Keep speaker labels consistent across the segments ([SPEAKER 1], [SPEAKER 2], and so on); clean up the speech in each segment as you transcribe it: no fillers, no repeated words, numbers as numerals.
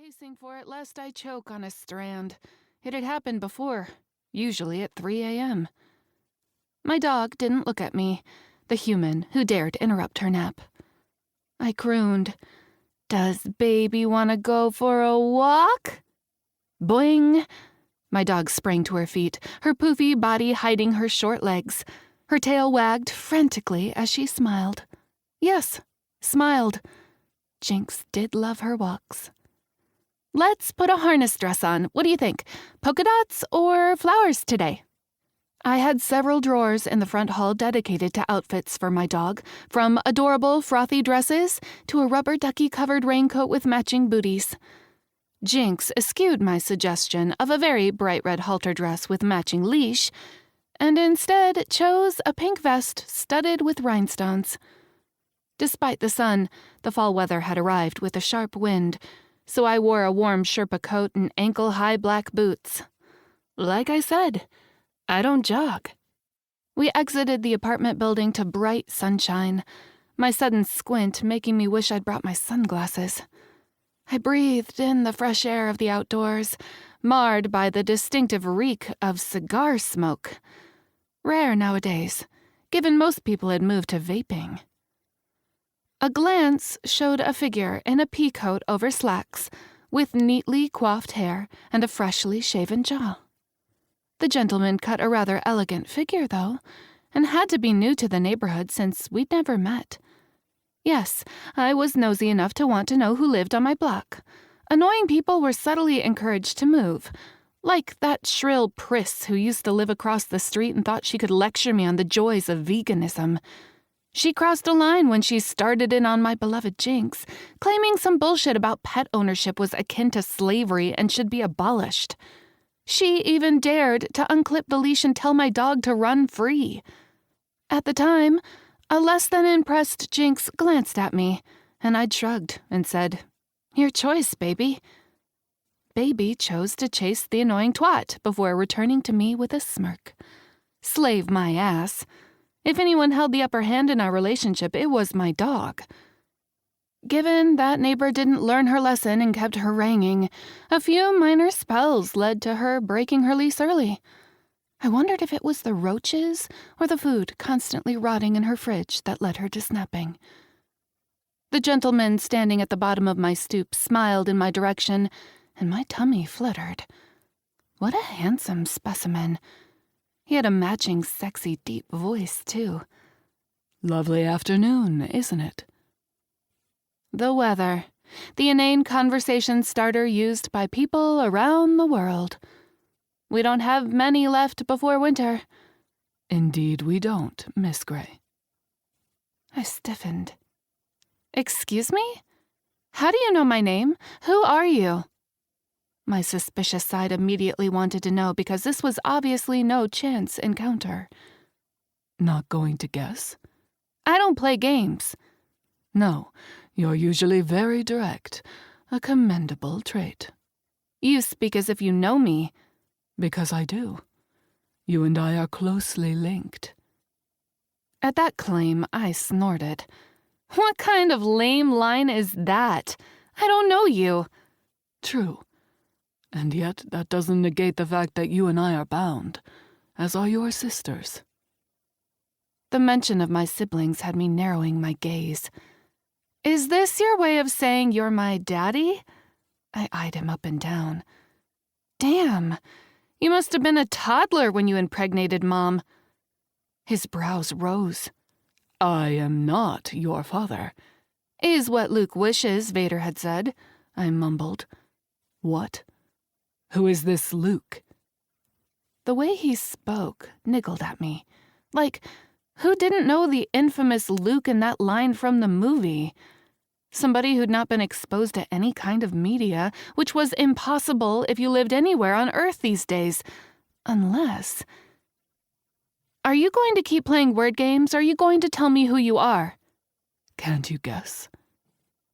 [SPEAKER 1] casing for it lest I choke on a strand. It had happened before, usually at 3 a.m. My dog didn't look at me, the human who dared interrupt her nap. I crooned, "Does baby want to go for a walk?" Boing! My dog sprang to her feet, her poofy body hiding her short legs. Her tail wagged frantically as she smiled. Yes, smiled. Jinx did love her walks. "Let's put a harness dress on. What do you think? Polka dots or flowers today?" I had several drawers in the front hall dedicated to outfits for my dog, from adorable frothy dresses to a rubber ducky-covered raincoat with matching booties. Jinx eschewed my suggestion of a very bright red halter dress with matching leash, and instead chose a pink vest studded with rhinestones. Despite the sun, the fall weather had arrived with a sharp wind, so I wore a warm Sherpa coat and ankle-high black boots. Like I said, I don't jog. We exited the apartment building to bright sunshine, my sudden squint making me wish I'd brought my sunglasses. I breathed in the fresh air of the outdoors, marred by the distinctive reek of cigar smoke. Rare nowadays, given most people had moved to vaping. A glance showed a figure in a pea coat over slacks, with neatly coiffed hair and a freshly shaven jaw. The gentleman cut a rather elegant figure, though, and had to be new to the neighborhood since we'd never met. Yes, I was nosy enough to want to know who lived on my block. Annoying people were subtly encouraged to move, like that shrill priss who used to live across the street and thought she could lecture me on the joys of veganism. She crossed a line when she started in on my beloved Jinx, claiming some bullshit about pet ownership was akin to slavery and should be abolished. She even dared to unclip the leash and tell my dog to run free. At the time, a less than impressed Jinx glanced at me, and I shrugged and said, "Your choice, baby." Baby chose to chase the annoying twat before returning to me with a smirk. Slave my ass. If anyone held the upper hand in our relationship, it was my dog. Given that neighbor didn't learn her lesson and kept haranguing, a few minor spells led to her breaking her lease early. I wondered if it was the roaches or the food constantly rotting in her fridge that led her to snapping. The gentleman standing at the bottom of my stoop smiled in my direction, and my tummy fluttered. What a handsome specimen. He had a matching sexy deep voice, too. "Lovely afternoon, isn't it?" The weather. The inane conversation starter used by people around the world. "We don't have many left before winter." "Indeed we don't, Miss Gray." I stiffened. "Excuse me? How do you know my name? Who are you?" My suspicious side immediately wanted to know because this was obviously no chance encounter. "Not going to guess?" "I don't play games." "No, you're usually very direct. A commendable trait." "You speak as if you know me." "Because I do. You and I are closely linked." At that claim, I snorted. "What kind of lame line is that? I don't know you." "True. And yet that doesn't negate the fact that you and I are bound, as are your sisters." The mention of my siblings had me narrowing my gaze. "Is this your way of saying you're my daddy?" I eyed him up and down. "Damn, you must have been a toddler when you impregnated Mom." His brows rose. "I am not your father." "Is what Luke wishes," Vader had said. I mumbled. "What? Who is this Luke?" The way he spoke niggled at me. Like, who didn't know the infamous Luke in that line from the movie? Somebody who'd not been exposed to any kind of media, which was impossible if you lived anywhere on Earth these days. Unless... "Are you going to keep playing word games, or are you going to tell me who you are?" "Can't you guess?"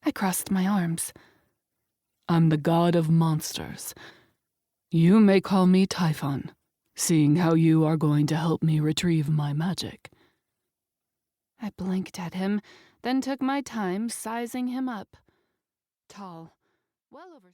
[SPEAKER 1] I crossed my arms. "I'm the god of monsters. You may call me Typhon, seeing how you are going to help me retrieve my magic." I blinked at him, then took my time sizing him up. Tall, well over